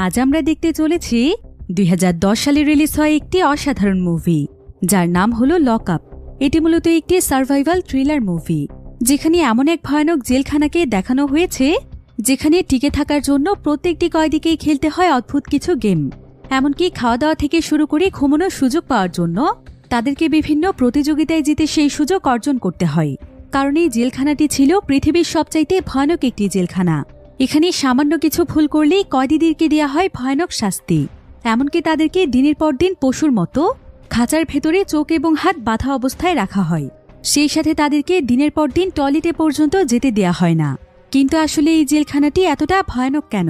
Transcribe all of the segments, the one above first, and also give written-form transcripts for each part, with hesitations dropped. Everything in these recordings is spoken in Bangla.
আজ আমরা দেখতে চলেছি 2010 সালে রিলিজ হয় একটি অসাধারণ মুভি যার নাম হলো লক আপ। এটি মূলত একটি সার্ভাইভাল থ্রিলার মুভি যেখানে এমন এক ভয়ানক জেলখানাকে দেখানো হয়েছে যেখানে টিকে থাকার জন্য প্রত্যেকটি কয়েদিকেই খেলতে হয় অদ্ভুত কিছু গেম। এমনকি খাওয়া দাওয়া থেকে শুরু করে ঘুমানোর সুযোগ পাওয়ার জন্য তাদেরকে বিভিন্ন প্রতিযোগিতায় জিতে সেই সুযোগ অর্জন করতে হয়। কারণ এই জেলখানাটি ছিল পৃথিবীর সবচাইতে ভয়ানক একটি জেলখানা। এখানে সামান্য কিছু ভুল করলেই কয়েদিদেরকে দেওয়া হয় ভয়ানক শাস্তি। এমনকি তাদেরকে দিনের পর দিন পশুর মতো খাঁচার ভেতরে চোখ এবং হাত বাঁধা অবস্থায় রাখা হয়। সেই সাথে তাদেরকে দিনের পর দিন টয়লেটে পর্যন্ত যেতে দেয়া হয় না। কিন্তু আসলে এই জেলখানাটি এতটা ভয়ানক কেন,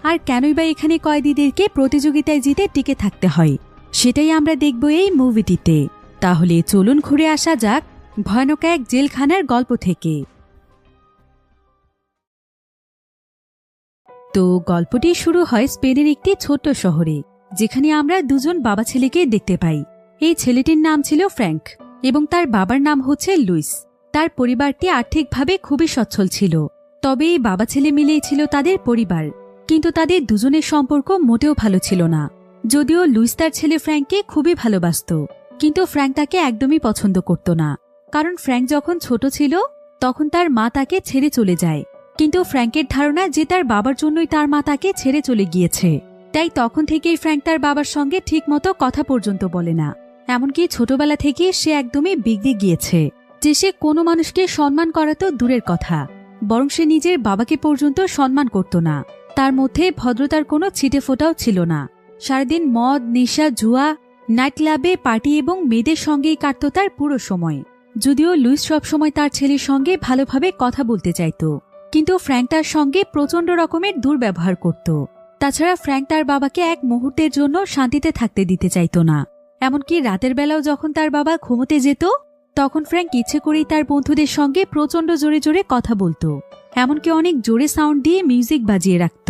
আর কেনই বা এখানে কয়েদিদেরকে প্রতিযোগিতায় জিতে টিকে থাকতে হয়, সেটাই আমরা দেখব এই মুভিটিতে। তাহলে চলুন ঘুরে আসা যাক ভয়ানক এক জেলখানার গল্প থেকে। তো গল্পটি শুরু হয় স্পেনের একটি ছোট্ট শহরে, যেখানে আমরা দুজন বাবা ছেলেকে দেখতে পাই। এই ছেলেটির নাম ছিল ফ্র্যাঙ্ক এবং তার বাবার নাম হচ্ছে লুইস। তার পরিবারটি আর্থিকভাবে খুবই সচ্ছল ছিল, তবে এই বাবা ছেলে মিলেই ছিল তাদের পরিবার। কিন্তু তাদের দুজনের সম্পর্ক মোটেও ভালো ছিল না। যদিও লুইস তার ছেলে ফ্র্যাঙ্ককে খুবই ভালোবাসত, কিন্তু ফ্র্যাঙ্ক তাকে একদমই পছন্দ করত না। কারণ ফ্র্যাঙ্ক যখন ছোট ছিল তখন তার মা তাকে ছেড়ে চলে যায়। কিন্তু ফ্র্যাঙ্কের ধারণা যে তার বাবার জন্যই তার মা তাকে ছেড়ে চলে গিয়েছে, তাই তখন থেকেই ফ্র্যাঙ্ক তার বাবার সঙ্গে ঠিকমতো কথা পর্যন্ত বলে না। এমনকি ছোটবেলা থেকে সে একদমই বিগড়ে গিয়েছে, যে সে কোনো মানুষকে সম্মান করা তো দূরের কথা, বরং সে নিজের বাবাকে পর্যন্ত সম্মান করত না। তার মধ্যে ভদ্রতার কোনো ছিটে ফোটাও ছিল না। সারাদিন মদ, নেশা, জুয়া, নাইট ক্লাবে পার্টি এবং মেয়েদের সঙ্গেই কাটত তার পুরো সময়। যদিও লুইস সবসময় তার ছেলের সঙ্গে ভালোভাবে কথা বলতে চাইত, কিন্তু ফ্র্যাঙ্ক তার সঙ্গে প্রচণ্ড রকমের দুর্ব্যবহার করত। তাছাড়া ফ্র্যাঙ্ক তার বাবাকে এক মুহূর্তের জন্য শান্তিতে থাকতে দিতে চাইত না। এমনকি রাতের বেলাও যখন তার বাবা ঘুমোতে যেত তখন ফ্র্যাঙ্ক ইচ্ছে করেই তার বন্ধুদের সঙ্গে প্রচণ্ড জোরে জোরে কথা বলতো। এমনকি অনেক জোরে সাউন্ড দিয়ে মিউজিক বাজিয়ে রাখত,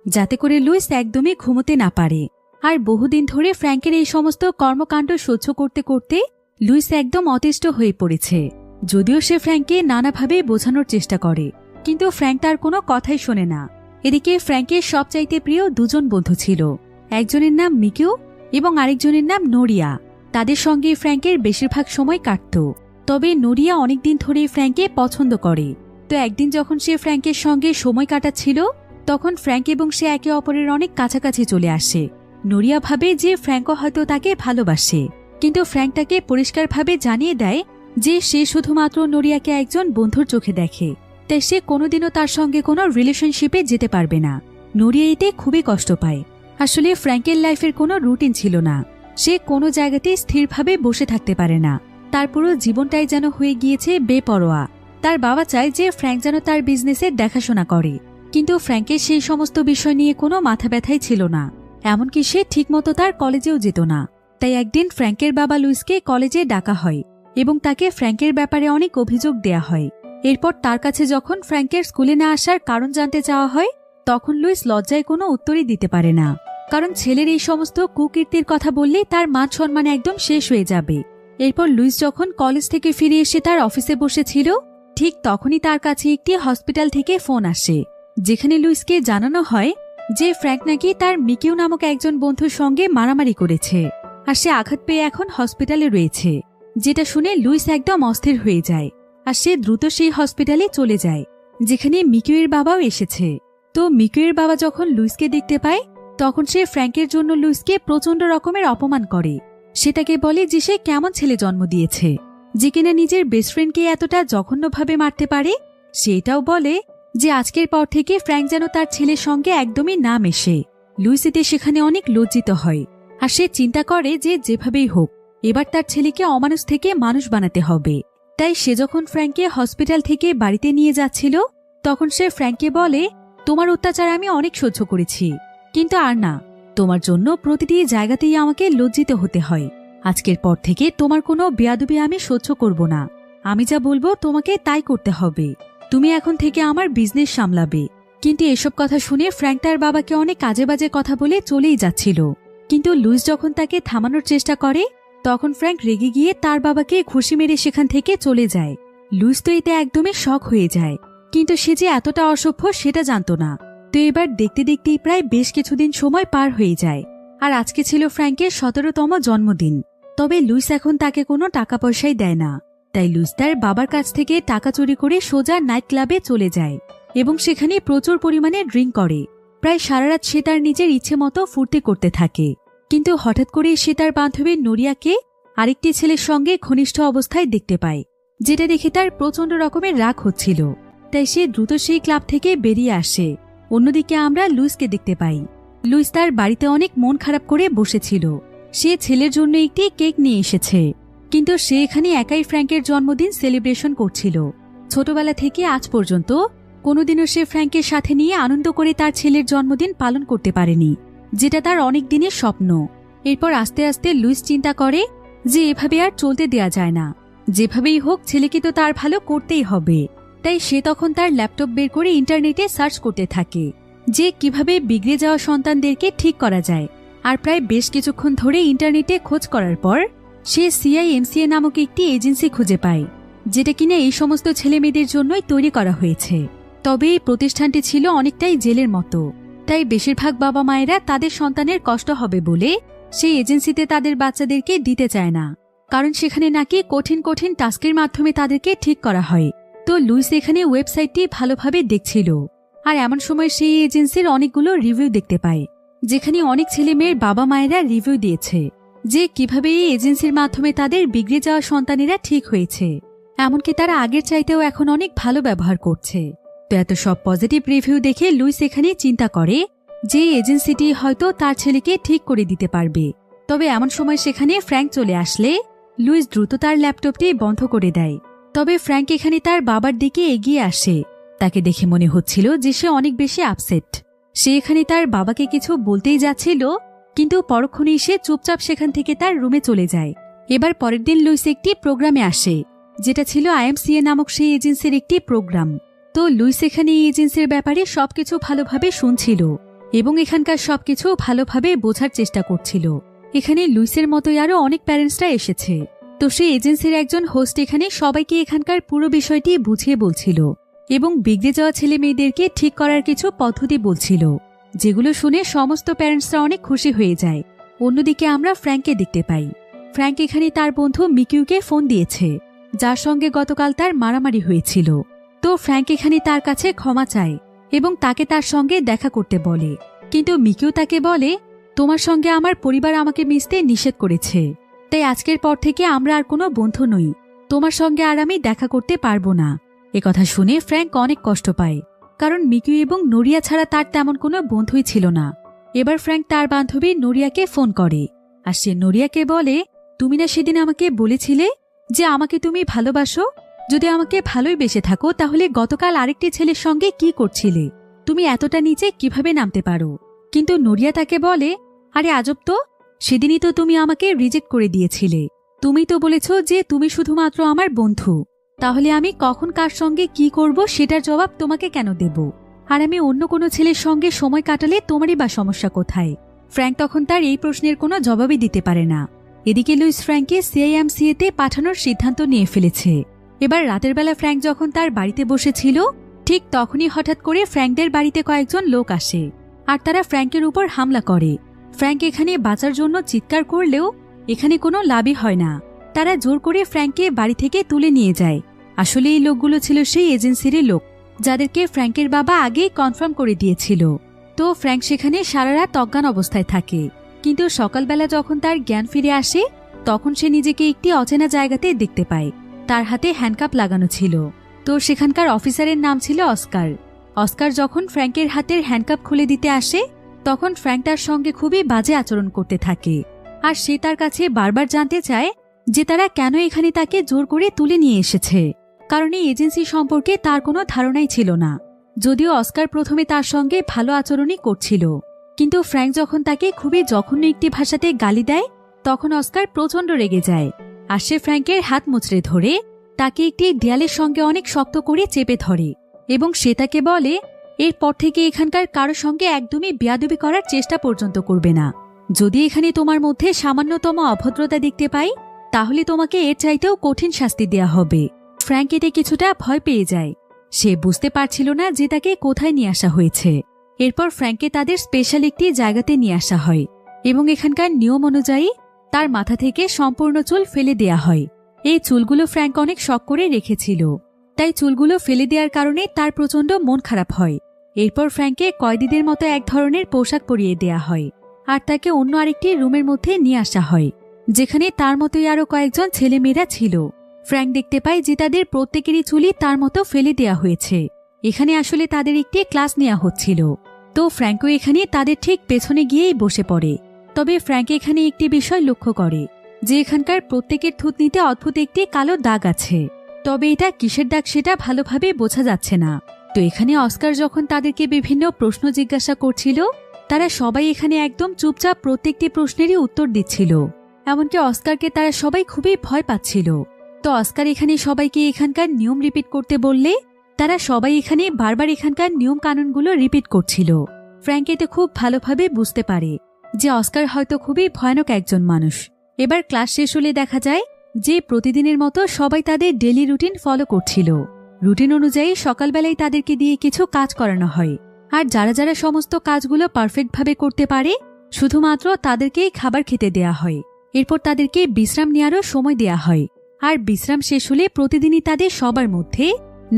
যাতে করে লুইস একদমই ঘুমোতে না পারে। আর বহুদিন ধরে ফ্র্যাঙ্কের এই সমস্ত কর্মকাণ্ড সহ্য করতে করতে লুইস একদম অতিষ্ঠ হয়ে পড়েছে। যদিও সে ফ্র্যাঙ্ককে নানাভাবে বোঝানোর চেষ্টা করে, কিন্তু ফ্র্যাঙ্ক তার কোনো কথাই শোনে না। এদিকে ফ্র্যাঙ্কের সবচাইতে প্রিয় দুজন বন্ধু ছিল, একজনের নাম মিকিউ এবং আরেকজনের নাম নোরিয়া। তাদের সঙ্গে ফ্র্যাঙ্কের বেশিরভাগ সময় কাটত। তবে নোরিয়া অনেকদিন ধরে ফ্র্যাঙ্ককে পছন্দ করে। তো একদিন যখন সে ফ্র্যাঙ্কের সঙ্গে সময় কাটাচ্ছিল তখন ফ্র্যাঙ্ক এবং সে একে অপরের অনেক কাছাকাছি চলে আসে। নোরিয়া ভাবে যে ফ্র্যাঙ্কও হয়তো তাকে ভালোবাসে, কিন্তু ফ্র্যাঙ্ক তাকে পরিষ্কারভাবে জানিয়ে দেয় যে সে শুধুমাত্র নোরিয়াকে একজন বন্ধুর চোখে দেখে, তাই সে কোনোদিনও তার সঙ্গে কোনো রিলেশনশিপে যেতে পারবে না। নোরিয়া এতে খুবই কষ্ট পায়। আসলে ফ্র্যাঙ্কের লাইফের কোনো রুটিন ছিল না। সে কোনো জায়গাতেই স্থিরভাবে বসে থাকতে পারে না। তার পুরো জীবনটাই যেন হয়ে গিয়েছে বেপরোয়া। তার বাবা চায় যে ফ্র্যাঙ্ক যেন তার বিজনেসের দেখাশোনা করে, কিন্তু ফ্র্যাঙ্কের সেই সমস্ত বিষয় নিয়ে কোনো মাথা ব্যথাই ছিল না। এমনকি সে ঠিকমতো তার কলেজেও যেত না। তাই একদিন ফ্র্যাঙ্কের বাবা লুইসকে কলেজে ডাকা হয় এবং তাকে ফ্র্যাঙ্কের ব্যাপারে অনেক অভিযোগ দেয়া হয়। এরপর তার কাছে যখন ফ্র্যাঙ্কের স্কুলে না আসার কারণ জানতে চাওয়া হয় তখন লুইস লজ্জায় কোনো উত্তরই দিতে পারে না। কারণ ছেলের এই সমস্ত কুকীর্তির কথা বললেই তার মান সম্মান একদম শেষ হয়ে যাবে। এরপর লুইস যখন কলেজ থেকে ফিরে এসে তার অফিসে বসেছিল ঠিক তখনই তার কাছে একটি হসপিটাল থেকে ফোন আসে, যেখানে লুইসকে জানানো হয় যে ফ্র্যাঙ্ক নাকি তার মিকিউ নামক একজন বন্ধুর সঙ্গে মারামারি করেছে, আর সে আঘাত পেয়ে এখন হসপিটালে রয়েছে। যেটা শুনে লুইস একদম অস্থির হয়ে যায়, আর সে দ্রুত সেই হসপিটালে চলে যায় যেখানে মিকিউয়ের বাবাও এসেছে। তো মিকিউয়ের বাবা যখন লুইসকে দেখতে পায় তখন সে ফ্র্যাঙ্কের জন্য লুইসকে প্রচণ্ড রকমের অপমান করে। সেটাকে বলে যে সে কেমন ছেলে জন্ম দিয়েছে, যে কিনা নিজের বেস্ট ফ্রেন্ডকে এতটা জঘন্যভাবে মারতে পারে। সেটাও বলে যে আজকের পর থেকে ফ্র্যাঙ্ক যেন তার ছেলের সঙ্গে একদমই না মেশে। লুইস এতে সেখানে অনেক লজ্জিত হয়, আর সে চিন্তা করে যে যেভাবেই হোক এবার তার ছেলেকে অমানুষ থেকে মানুষ বানাতে হবে। তাই সে যখন ফ্র্যাঙ্ককে হসপিটাল থেকে বাড়িতে নিয়ে যাচ্ছিল তখন সে ফ্র্যাঙ্ককে বলে, তোমার অত্যাচার আমি অনেক সহ্য করেছি, কিন্তু আর না, তোমার জন্য প্রতিটি জায়গাতেই আমাকে লজ্জিত হতে হয়। আজকের পর থেকে তোমার কোনো বেয়াদবি আমি সহ্য করব না। আমি যা বলবো তোমাকে তাই করতে হবে। তুমি এখন থেকে আমার বিজনেস সামলাবে। কিন্তু এসব কথা শুনে ফ্র্যাঙ্ক তার বাবাকে অনেক আজে বাজে কথা বলে চলেই যাচ্ছিল। কিন্তু লুইস যখন তাকে থামানোর চেষ্টা করে তখন ফ্র্যাঙ্ক রেগে গিয়ে তার বাবাকে ঘুষি মেরে সেখান থেকে চলে যায়। লুইস তো এতে একদমই শক হয়ে যায়, কিন্তু সে যে এতটা অসভ্য সেটা জানত না। তো এবার দেখতে দেখতেই প্রায় বেশ কিছুদিন সময় পার হয়ে যায়। আর আজকে ছিল ফ্র্যাঙ্কের 17তম জন্মদিন। তবে লুইস এখন তাকে কোনো টাকা পয়সাই দেয় না। তাই লুইস তার বাবার কাছ থেকে টাকা চুরি করে সোজা নাইট ক্লাবে চলে যায় এবং সেখানে প্রচুর পরিমাণে ড্রিঙ্ক করে। প্রায় সারা রাত সে তার নিজের ইচ্ছে মতো ফুর্তি করতে থাকে। কিন্তু হঠাৎ করে সে তার বান্ধবী নোরিয়াকে আরেকটি ছেলের সঙ্গে ঘনিষ্ঠ অবস্থায় দেখতে পায়, যেটা দেখে তার প্রচণ্ড রকমের রাগ হচ্ছিল। তাই সে দ্রুত সেই ক্লাব থেকে বেরিয়ে আসে। অন্যদিকে আমরা লুইসকে দেখতে পাই। লুইস তার বাড়িতে অনেক মন খারাপ করে বসেছিল। সে ছেলের জন্য একটি কেক নিয়ে এসেছে, কিন্তু সে এখানে একাই ফ্র্যাঙ্কের জন্মদিন সেলিব্রেশন করছিল। ছোটবেলা থেকে আজ পর্যন্ত কোনোদিনও সে ফ্র্যাঙ্কের সাথে নিয়ে আনন্দ করে তার ছেলের জন্মদিন পালন করতে পারেনি, যেটা তার অনেক দিনের স্বপ্ন। এরপর আস্তে আস্তে লুইস চিন্তা করে যে এভাবে আর চলতে দেয়া যায় না, যেভাবেই হোক ছেলেকে তো তার ভালো করতেই হবে। তাই সে তখন তার ল্যাপটপ বের করে ইন্টারনেটে সার্চ করতে থাকে যে কিভাবে বিগড়ে যাওয়া সন্তানদেরকে ঠিক করা যায়। আর প্রায় বেশ কিছুক্ষণ ধরে ইন্টারনেটে খোঁজ করার পর সে CIMCA নামক একটি এজেন্সি খুঁজে পায়, যেটা কিনা এই সমস্ত ছেলে মেয়েদের জন্যই তৈরি করা হয়েছে। তবে এই প্রতিষ্ঠানটি ছিল অনেকটাই জেলের মতো। তাই বেশিরভাগ বাবা মায়েরা তাদের সন্তানের কষ্ট হবে বলে সেই এজেন্সিতে তাদের বাচ্চাদেরকে দিতে চায় না, কারণ সেখানে নাকি কঠিন কঠিন টাস্কের মাধ্যমে তাদেরকে ঠিক করা হয়। তো লুইস এখানে ওয়েবসাইটটি ভালোভাবে দেখছিল। আর এমন সময় সেই এজেন্সির অনেকগুলো রিভিউ দেখতে পায়, যেখানে অনেক ছেলে মেয়ের বাবা মায়েরা রিভিউ দিয়েছে যে কিভাবে এই এজেন্সির মাধ্যমে তাদের বিগড়ে যাওয়া সন্তানেরা ঠিক হয়েছে। এমনকি তারা আগের চাইতেও এখন অনেক ভালো ব্যবহার করছে। তো এত সব পজিটিভ রিভিউ দেখে লুইস এখানে চিন্তা করে যে এজেন্সিটি হয়তো তার ছেলেকে ঠিক করে দিতে পারবে। তবে এমন সময় সেখানে ফ্র্যাঙ্ক চলে আসলে লুইস দ্রুত তার ল্যাপটপটি বন্ধ করে দেয়। তবে ফ্র্যাঙ্ক এখানে তার বাবার দিকে এগিয়ে আসে। তাকে দেখে মনে হচ্ছিল যে সে অনেক বেশি আপসেট। সে এখানে তার বাবাকে কিছু বলতেই যাচ্ছিল, কিন্তু পরক্ষণেই সে চুপচাপ সেখান থেকে তার রুমে চলে যায়। এবার পরের দিন লুইস একটি প্রোগ্রামে আসে, যেটা ছিল IMCA নামক সেই এজেন্সির একটি প্রোগ্রাম। তো লুইস এখানে এই এজেন্সির ব্যাপারে সবকিছু ভালোভাবে শুনছিল এবং এখানকার সবকিছু ভালোভাবে বোঝার চেষ্টা করছিল। এখানে লুইসের মতোই আরো অনেক প্যারেন্টসরা এসেছে। তো সেই এজেন্সির একজন হোস্ট এখানে সবাইকে এখানকার পুরো বিষয়টি বুঝিয়ে বলছিল এবং বিগড়ে যাওয়া ছেলে মেয়েদেরকে ঠিক করার কিছু পদ্ধতি বলছিল, যেগুলো শুনে সমস্ত প্যারেন্টসরা অনেক খুশি হয়ে যায়। অন্যদিকে আমরা ফ্র্যাঙ্ককে দেখতে পাই। ফ্র্যাঙ্ক এখানে তার বন্ধু মিকিউকে ফোন দিয়েছে, যার সঙ্গে গতকাল তার মারামারি হয়েছিল। তো ফ্র্যাঙ্ক এখানে তার কাছে ক্ষমা চায় এবং তাকে তার সঙ্গে দেখা করতে বলে। কিন্তু মিকিউ তাকে বলে, তোমার সঙ্গে আমার পরিবার আমাকে মিশতে নিষেধ করেছে, তাই আজকের পর থেকে আমরা আর কোনো বন্ধু নই। তোমার সঙ্গে আর আমি দেখা করতে পারবো না। একথা শুনে ফ্র্যাঙ্ক অনেক কষ্ট পায়, কারণ মিকিউ এবং নোরিয়া ছাড়া তার তেমন কোনো বন্ধুই ছিল না। এবার ফ্র্যাঙ্ক তার বান্ধবী নোরিয়াকে ফোন করে, আর সে নোরিয়াকে বলে, তুমি না সেদিন আমাকে বলেছিলে যে আমাকে তুমি ভালোবাসো? যদি আমাকে ভালোই বেসে থাকো তাহলে গতকাল আরেকটি ছেলের সঙ্গে কি করছিলে? তুমি এতটা নিচে কিভাবে নামতে পারো? কিন্তু নোরিয়া তাকে বলে, আরে আজব তো, সেদিনই তো তুমি আমাকে রিজেক্ট করে দিয়েছিলে। তুমি তো বলেছ যে তুমি শুধুমাত্র আমার বন্ধু। তাহলে আমি কখন কার সঙ্গে কি করব সেটার জবাব তোমাকে কেন দেব? আর আমি অন্য কোনো ছেলের সঙ্গে সময় কাটালে তোমারই বা সমস্যা কোথায়? ফ্র্যাঙ্ক তখন তার এই প্রশ্নের কোনো জবাবই দিতে পারে না। এদিকে লুইস ফ্র্যাঙ্ককে CIMCA-তে পাঠানোর সিদ্ধান্ত নিয়ে ফেলেছে। এবার রাতের বেলা ফ্র্যাঙ্ক যখন তার বাড়িতে বসেছিল, ঠিক তখনই হঠাৎ করে ফ্র্যাঙ্কদের বাড়িতে কয়েকজন লোক আসে আর তারা ফ্র্যাঙ্কের উপর হামলা করে। ফ্র্যাঙ্ক এখানে বাঁচার জন্য চিৎকার করলেও এখানে কোনো লাভই হয় না। তারা জোর করে ফ্র্যাঙ্ককে বাড়ি থেকে তুলে নিয়ে যায়। আসলে এই লোকগুলো ছিল সেই এজেন্সিরই লোক, যাদেরকে ফ্র্যাঙ্কের বাবা আগেই কনফার্ম করে দিয়েছিল। তো ফ্র্যাঙ্ক সেখানে সারা রাত অজ্ঞান অবস্থায় থাকে, কিন্তু সকালবেলা যখন তার জ্ঞান ফিরে আসে তখন সে নিজেকে একটি অচেনা জায়গাতে দেখতে পায়। তার হাতে হ্যান্ডকাপ লাগানো ছিল। তো সেখানকার অফিসারের নাম ছিল অস্কার। অস্কার যখন ফ্র্যাঙ্কের হাতের হ্যান্ডকাপ খুলে দিতে আসে তখন ফ্র্যাঙ্ক তার সঙ্গে খুবই বাজে আচরণ করতে থাকে, আর সে তার কাছে বারবার জানতে চায় যে তারা কেন এখানে তাকে জোর করে তুলে নিয়ে এসেছে, কারণ এই এজেন্সি সম্পর্কে তার কোনো ধারণাই ছিল না। যদিও অস্কার প্রথমে তার সঙ্গে ভালো আচরণই করছিল, কিন্তু ফ্র্যাঙ্ক যখন তাকে খুবই জঘন্য একটি ভাষাতে গালি দেয় তখন অস্কার প্রচণ্ড রেগে যায়, আর সে ফ্র্যাঙ্কের হাত মুচড়ে ধরে তাকে একটি দেয়ালের সঙ্গে অনেক শক্ত করে চেপে ধরে এবং সে তাকে বলে, এরপর থেকে এখানকার কারো সঙ্গে একদমই বেয়াদবি করার চেষ্টা পর্যন্ত করবে না। যদি এখানে তোমার মধ্যে সামান্যতম অভদ্রতা দেখতে পাই তাহলে তোমাকে এর চাইতেও কঠিন শাস্তি দেয়া হবে। ফ্র্যাঙ্ক এতে কিছুটা ভয় পেয়ে যায়। সে বুঝতে পারছিল না যে তাকে কোথায় নিয়ে আসা হয়েছে। এরপর ফ্র্যাঙ্ককে তাদের স্পেশাল একটি জায়গাতে নিয়ে আসা হয় এবং এখানকার নিয়ম অনুযায়ী তার মাথা থেকে সম্পূর্ণ চুল ফেলে দেয়া হয়। এই চুলগুলো ফ্র্যাঙ্ক অনেক শখ করে রেখেছিল, তাই চুলগুলো ফেলে দেওয়ার কারণে তার প্রচণ্ড মন খারাপ হয়। এরপর ফ্র্যাঙ্ককে কয়েদিদের মতো এক ধরনের পোশাক পরিয়ে দেয়া হয় আর তাকে অন্য আরেকটি রুমের মধ্যে নিয়ে আসা হয়, যেখানে তার মতোই আরও কয়েকজন ছেলেমেয়েরা ছিল। ফ্র্যাঙ্ক দেখতে পায় যে তাদের প্রত্যেকেরই চুলই তার মতো ফেলে দেয়া হয়েছে। এখানে আসলে তাদের একটি ক্লাস নেওয়া হচ্ছিল, তো ফ্র্যাঙ্কও এখানে তাদের ঠিক পেছনে গিয়েই বসে পড়ে। তবে ফ্র্যাঙ্ক এখানে একটি বিষয় লক্ষ্য করে যে এখানকার প্রত্যেকের থুতনিতে অদ্ভুত একটি কালো দাগ আছে, তবে এটা কিসের দাগ সেটা ভালোভাবে বোঝা যাচ্ছে না। তো এখানে অস্কার যখন তাদেরকে বিভিন্ন প্রশ্ন জিজ্ঞাসা করছিল, তারা সবাই এখানে একদম চুপচাপ প্রত্যেকটি প্রশ্নেরই উত্তর দিচ্ছিল। এমনকি অস্কারকে তারা সবাই খুবই ভয় পাচ্ছিল। তো অস্কার এখানে সবাইকে এখানকার নিয়ম রিপিট করতে বললে তারা সবাই এখানে বারবার এখানকার নিয়ম কানুনগুলো রিপিট করছিল। ফ্র্যাঙ্ক এতে খুব ভালোভাবে বুঝতে পারে যে অস্কার হয়তো খুবই ভয়ানক একজন মানুষ। এবার ক্লাস শেষ হলে দেখা যায় যে প্রতিদিনের মতো সবাই তাদের ডেইলি রুটিন ফলো করছিল। রুটিন অনুযায়ী সকালবেলায় তাদেরকে দিয়ে কিছু কাজ করানো হয়, আর যারা যারা সমস্ত কাজগুলো পারফেক্টভাবে করতে পারে শুধুমাত্র তাদেরকেই খাবার খেতে দেয়া হয়। এরপর তাদেরকে বিশ্রাম নেওয়ারও সময় দেয়া হয়, আর বিশ্রাম শেষ হলে প্রতিদিনই তাদের সবার মধ্যে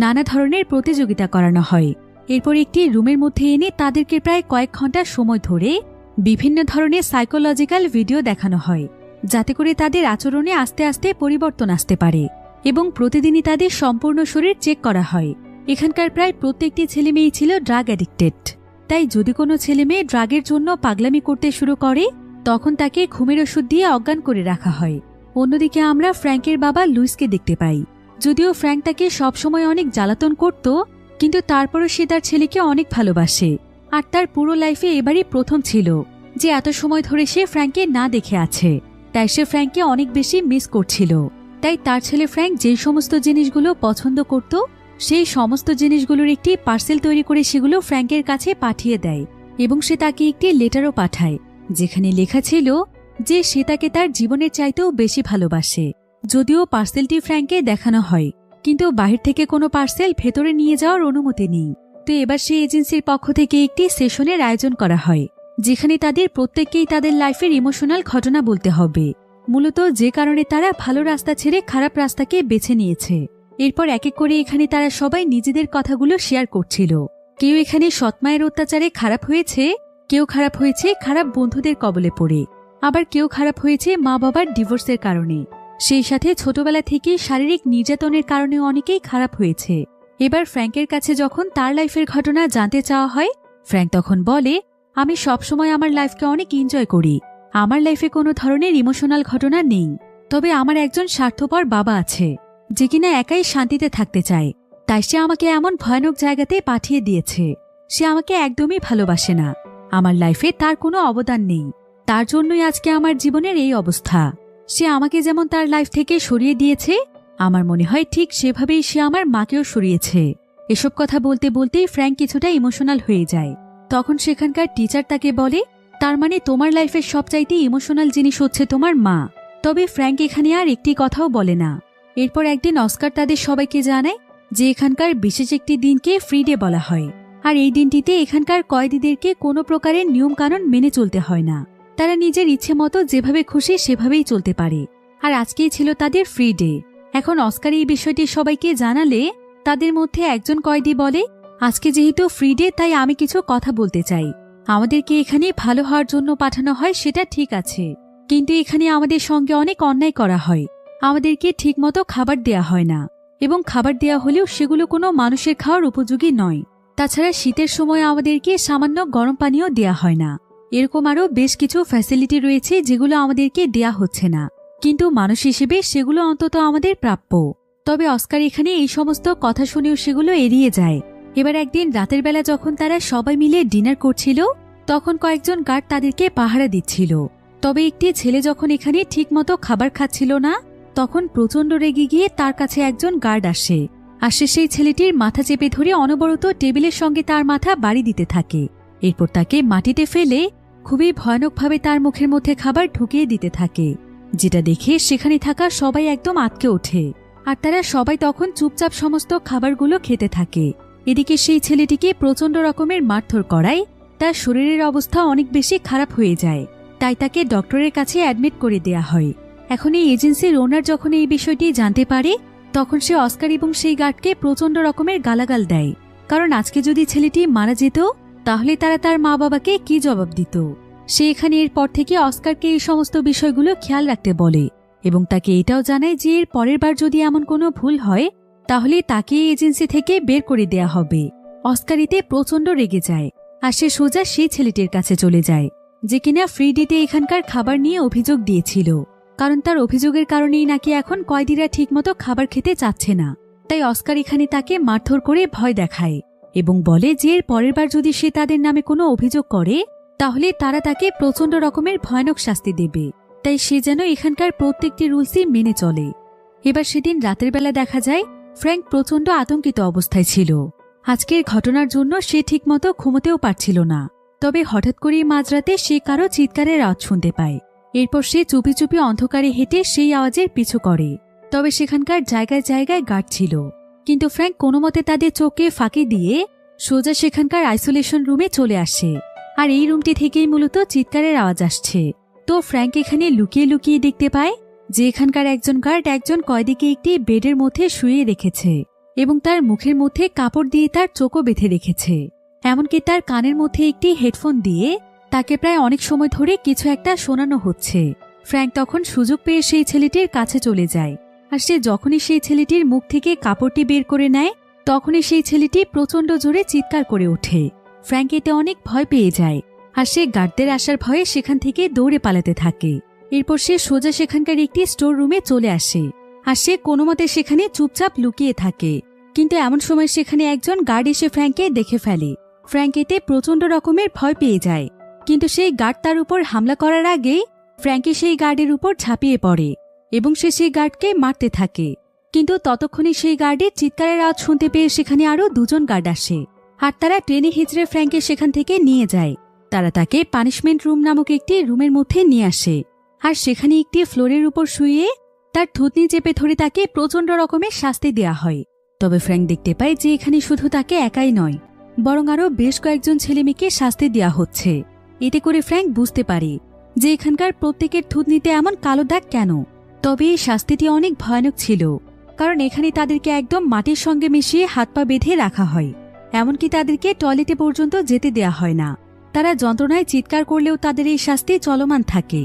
নানা ধরনের প্রতিযোগিতা করানো হয়। এরপর একটি রুমের মধ্যে এনে তাদেরকে প্রায় কয়েক ঘন্টা সময় ধরে বিভিন্ন ধরনের সাইকোলজিক্যাল ভিডিও দেখানো হয়, যাতে করে তাদের আচরণে আস্তে আস্তে পরিবর্তন আসতে পারে, এবং প্রতিদিনই তাদের সম্পূর্ণ শরীর চেক করা হয়। এখানকার প্রায় প্রত্যেকটি ছেলেমেয়েই ছিল ড্রাগ অ্যাডিক্টেড, তাই যদি কোনো ছেলেমেয়ে ড্রাগের জন্য পাগলামি করতে শুরু করে তখন তাকে ঘুমের ওষুধ দিয়ে অজ্ঞান করে রাখা হয়। অন্যদিকে আমরা ফ্র্যাঙ্কের বাবা লুইসকে দেখতে পাই। যদিও ফ্র্যাঙ্ক তাকে সবসময় অনেক জ্বালাতন করত, কিন্তু তারপরও সে তার ছেলেকে অনেক ভালোবাসে, আর তার পুরো লাইফে এবারই প্রথম ছিল যে এত সময় ধরে সে ফ্র্যাঙ্ককে না দেখে আছে, তাই সে ফ্র্যাঙ্ককে অনেক বেশি মিস করছিল। তাই তার ছেলে ফ্র্যাঙ্ক যে সমস্ত জিনিসগুলো পছন্দ করত সেই সমস্ত জিনিসগুলোর একটি পার্সেল তৈরি করে সেগুলো ফ্র্যাঙ্কের কাছে পাঠিয়ে দেয়, এবং সে তাকে একটি লেটারও পাঠায় যেখানে লেখা ছিল যে সে তাকে তার জীবনের চাইতেও বেশি ভালোবাসে। যদিও পার্সেলটি ফ্র্যাঙ্ককে দেখানো হয়, কিন্তু বাহির থেকে কোনো পার্সেল ভেতরে নিয়ে যাওয়ার অনুমতি নেই। তো এবার সেই এজেন্সির পক্ষ থেকে একটি সেশনের আয়োজন করা হয়, যেখানে তাদের প্রত্যেককেই তাদের লাইফের ইমোশনাল ঘটনা বলতে হবে, মূলত যে কারণে তারা ভালো রাস্তা ছেড়ে খারাপ রাস্তাকে বেছে নিয়েছে। এরপর এক এক করে এখানে তারা সবাই নিজেদের কথাগুলো শেয়ার করছিল। কেউ এখানে সৎমায়ের অত্যাচারে খারাপ হয়েছে, কেউ খারাপ হয়েছে খারাপ বন্ধুদের কবলে পড়ে, আবার কেউ খারাপ হয়েছে মা বাবার ডিভোর্সের কারণে, সেই সাথে ছোটবেলা থেকেই শারীরিক নির্যাতনের কারণে অনেকেই খারাপ হয়েছে। এবার ফ্র্যাঙ্কের কাছে যখন তার লাইফের ঘটনা জানতে চাওয়া হয়, ফ্র্যাঙ্ক তখন বলে, আমি সবসময় আমার লাইফকে অনেক এনজয় করি, আমার লাইফে কোনো ধরনের ইমোশনাল ঘটনা নেই, তবে আমার একজন স্বার্থপর বাবা আছে যে কিনা একাই শান্তিতে থাকতে চায়, তাই সে আমাকে এমন ভয়ানক জায়গাতে পাঠিয়ে দিয়েছে। সে আমাকে একদমই ভালোবাসে না, আমার লাইফে তার কোনো অবদান নেই, তার জন্যই আজকে আমার জীবনের এই অবস্থা। সে আমাকে যেমন তার লাইফ থেকে সরিয়ে দিয়েছে, আমার মনে হয় ঠিক সেভাবেই সে আমার মাকেও সরিয়েছে। এসব কথা বলতে বলতেই ফ্র্যাঙ্ক কিছুটা ইমোশনাল হয়ে যায়। তখন সেখানকার টিচার তাকে বলে, তার মানে তোমার লাইফের সবচাইতে ইমোশনাল জিনিস হচ্ছে তোমার মা। তবে ফ্র্যাঙ্ক এখানে আর একটি কথাও বলে না। এরপর একদিন অস্কার তাদের সবাইকে জানায় যে এখানকার বিশেষ একটি দিনকে ফ্রি ডে বলা হয়, আর এই দিনটিতে এখানকার কয়েদিদেরকে কোনো প্রকারের নিয়ম কানুন মেনে চলতে হয় না, তারা নিজের ইচ্ছে মতো যেভাবে খুশি সেভাবেই চলতে পারে, আর আজকেই ছিল তাদের ফ্রি ডে। এখন অস্কার এই বিষয়টি সবাইকে জানালে তাদের মধ্যে একজন কয়েদি বলে, আজকে যেহেতু ফ্রি ডে তাই আমি কিছু কথা বলতে চাই। আমাদেরকে এখানে ভালো হওয়ার জন্য পাঠানো হয় সেটা ঠিক আছে, কিন্তু এখানে আমাদের সঙ্গে অনেক অন্যায় করা হয়। আমাদেরকে ঠিকমতো খাবার দেয়া হয় না, এবং খাবার দেয়া হলেও সেগুলো কোনো মানুষের খাওয়ার উপযোগী নয়। তাছাড়া শীতের সময় আমাদেরকে সামান্য গরম পানীয় দেয়া হয় না। এরকম আরও বেশ কিছু ফ্যাসিলিটি রয়েছে যেগুলো আমাদেরকে দেয়া হচ্ছে না, কিন্তু মানুষ হিসেবে সেগুলো অন্তত আমাদের প্রাপ্য। তবে অস্কার এখানে এই সমস্ত কথা শুনেও সেগুলো এড়িয়ে যায়। এবার একদিন রাতের বেলা যখন তারা সবাই মিলে ডিনার করছিল, তখন কয়েকজন গার্ড তাদেরকে পাহারা দিচ্ছিল। তবে একটি ছেলে যখন এখানে ঠিকমতো খাবার খাচ্ছিল না, তখন প্রচণ্ড রেগে গিয়ে তার কাছে একজন গার্ড আসে। সেই ছেলেটির মাথা চেপে ধরে অনবরত টেবিলের সঙ্গে তার মাথা বাড়ি দিতে থাকে। এরপর তাকে মাটিতে ফেলে খুবই ভয়ানকভাবে তার মুখের মধ্যে খাবার ঢুকিয়ে দিতে থাকে, যেটা দেখে সেখানে থাকা সবাই একদম আঁতকে ওঠে, আর তারা সবাই তখন চুপচাপ সমস্ত খাবারগুলো খেতে থাকে। এদিকে সেই ছেলেটিকে প্রচণ্ড রকমের মারধর করায় তার শরীরের অবস্থা অনেক বেশি খারাপ হয়ে যায়, তাই তাকে ডক্টরের কাছে অ্যাডমিট করে দেয়া হয়। এখন এই এজেন্সির ওনার যখন এই বিষয়টি জানতে পারে, তখন সে অস্কার এবং সেই গার্ডকে প্রচণ্ড রকমের গালাগাল দেয়, কারণ আজকে যদি ছেলেটি মারা যেত তাহলে তারা তার মা বাবাকে কি জবাব দিত। সে এখানে এরপর থেকে অস্কারকে এই সমস্ত বিষয়গুলো খেয়াল রাখতে বলে এবং তাকে এটাও জানায় যে এর পরের বার যদি এমন কোনো ভুল হয় তাহলে তাকে এই এজেন্সি থেকে বের করে দেয়া হবে। অস্কার এতে প্রচণ্ড রেগে যায় আর সে সোজা সেই ছেলেটির কাছে চলে যায় যে কিনা ফ্রিডিতে এখানকার খাবার নিয়ে অভিযোগ দিয়েছিল, কারণ তার অভিযোগের কারণেই নাকি এখন কয়েদিরা ঠিকমতো খাবার খেতে চাচ্ছে না। তাই অস্কার এখানে তাকে মারধর করে ভয় দেখায় এবং বলে যে এর পরের বার যদি সে তাদের নামে কোনো অভিযোগ করে তাহলে তারা তাকে প্রচণ্ড রকমের ভয়ানক শাস্তি দেবে, তাই সে যেন এখানকার প্রত্যেকটি রুলসই মেনে চলে। এবার সেদিন রাতের বেলা দেখা যায় ফ্র্যাঙ্ক প্রচণ্ড আতঙ্কিত অবস্থায় ছিল। আজকের ঘটনার জন্য সে ঠিকমতো ঘুমোতেও পারছিল না। তবে হঠাৎ করেই মাঝরাতে সে কারো চিৎকারের আওয়াজ শুনতে পায়। এরপর সে চুপি চুপি অন্ধকারে হেঁটে সেই আওয়াজের পিছু করে। তবে সেখানকার জায়গায় জায়গায় গার্ড ছিল, কিন্তু ফ্র্যাঙ্ক কোনোমতে তাদের চোখে ফাঁকি দিয়ে সোজা সেখানকার আইসোলেশন রুমে চলে আসে। আর এই রুমটি থেকেই মূলত চিৎকারের আওয়াজ আসছে। তো ফ্র্যাঙ্ক এখানে লুকিয়ে লুকিয়ে দেখতে পায় যে এখানকার একজন গার্ড একজন কয়েদিকে একটি বেডের মধ্যে শুয়ে রেখেছে এবং তার মুখের মধ্যে কাপড় দিয়ে তার চোখও বেঁধে রেখেছে। এমনকি তার কানের মধ্যে একটি হেডফোন দিয়ে তাকে প্রায় অনেক সময় ধরে কিছু একটা শোনানো হচ্ছে। ফ্র্যাঙ্ক তখন সুযোগ পেয়ে সেই ছেলেটির কাছে চলে যায়, আর সে যখনই সেই ছেলেটির মুখ থেকে কাপড়টি বের করে নেয় তখনই সেই ছেলেটি প্রচণ্ড জোরে চিৎকার করে ওঠে। ফ্র্যাঙ্ক এতে অনেক ভয় পেয়ে যায় আর সে গার্ডদের আসার ভয়ে সেখান থেকে দৌড়ে পালাতে থাকে। এরপর সে সোজা সেখানকার একটি স্টোর রুমে চলে আসে আর সে কোনোমতে সেখানে চুপচাপ লুকিয়ে থাকে। কিন্তু এমন সময় সেখানে একজন গার্ড এসে ফ্র্যাঙ্ককে দেখে ফেলে। ফ্র্যাঙ্ক এতে প্রচণ্ড রকমের ভয় পেয়ে যায়, কিন্তু সেই গার্ড তার উপর হামলা করার আগেই ফ্র্যাঙ্কি সেই গার্ডের উপর ঝাঁপিয়ে পড়ে এবং সে সেই গার্ডকে মারতে থাকে। কিন্তু ততক্ষণে সেই গার্ডের চিৎকারের আওয়াজ শুনতে পেয়ে সেখানে আরও দুজন গার্ড আসে আর তারা টেনে হিঁচড়ে ফ্র্যাঙ্ককে সেখান থেকে নিয়ে যায়। তারা তাকে পানিশমেন্ট রুম নামক একটি রুমের মধ্যে নিয়ে আসে আর সেখানে একটি ফ্লোরের উপর শুয়ে তার থুতনি চেপে ধরে তাকে প্রচণ্ড রকমের শাস্তি দেয়া হয়। তবে ফ্র্যাঙ্ক দেখতে পায় যে এখানে শুধু তাকে একাই নয়, বরং আরও বেশ কয়েকজন ছেলেমেয়েকে শাস্তি দেয়া হচ্ছে। এতে করে ফ্র্যাঙ্ক বুঝতে পারে যে এখানকার প্রত্যেকের থুতনিতে এমন কালো দাগ কেন। তবে এই শাস্তিটি অনেক ভয়ানক ছিল, কারণ এখানে তাদেরকে একদম মাটির সঙ্গে মিশিয়ে হাত পা বেঁধে রাখা হয়। এমনকি তাদেরকে টয়লেটে পর্যন্ত যেতে দেয়া হয় না। তারা যন্ত্রণায় চিৎকার করলেও তাদের এই শাস্তি চলমান থাকে,